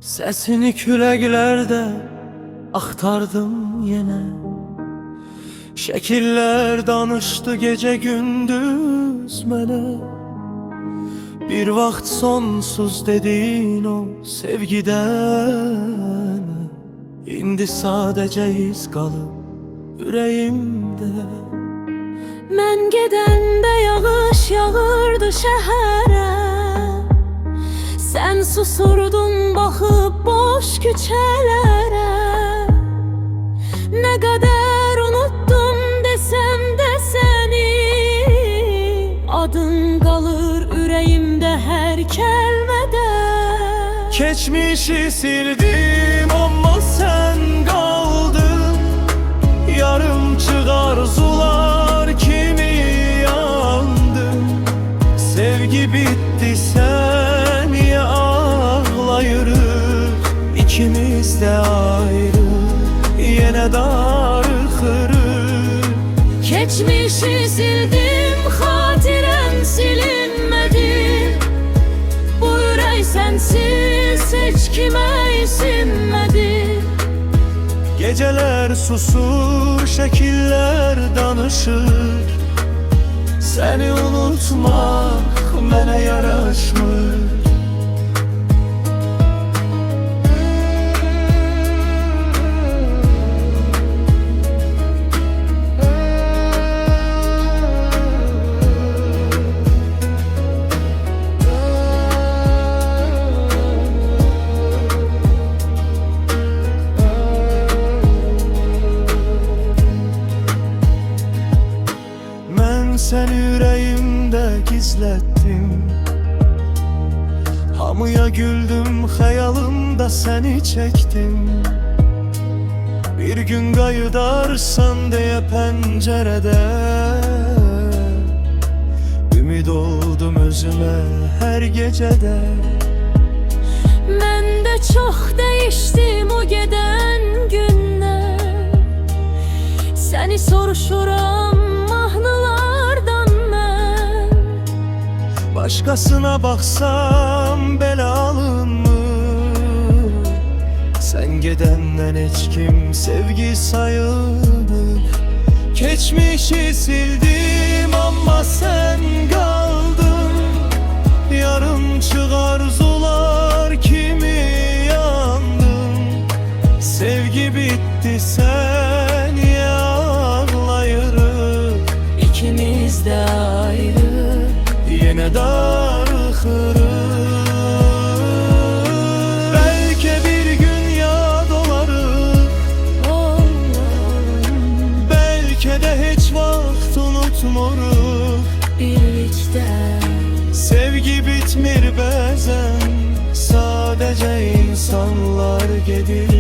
Sesini küleklerde aktardım yine. Şekiller danıştı gece gündüz mene. Bir vaxt sonsuz dediğin o sevgiden İndi sadece iz kalıp yüreğimde. Mən gedəndə yağış yağırdı şəhərə. Sən susurdun baxıb boş küçələrə. Nə qədər unuttum desəm də səni, adın qalır ürəyimdə hər kəlmədə. Keçmişi sildim amma sen kaldın. Yarımçıq arzular kimi yandım. Sevgi bitti sen ya ağlayırıq. İkimiz de ayrı yine darıxırıq. Keçmişi sildim, xatirəm silinmədi. Bu ürək sənsiz heç kimə isinmədi. Geceler susur, şekiller danışır. Seni unutmak mənə yaraşmır. Sen yüreğimde gizlettim. Hamıya güldüm, hayalimde seni çektim. Bir gün qayıdarsan diye pencerede ümid oldum özüme her gecede. Mən də çox dəyişdim o gedən gündən. Səni soruşuram mahnılardan mən. Başkasına baksam belalım mı? Sen gedenden hiç kim sevgi sayılır. Geçmişi sildim ama sen kaldın. Yarımçıq arzular kimi yandım. Sevgi bitti sen ya ağlayırıq. İkimiz de ayrı yine darıxırıq. Belki bir gün yad olarıq. Belki de hiç vaxt unutmuruq. Birlikdə Sevgi bitmir bəzən. Sadece insanlar gedir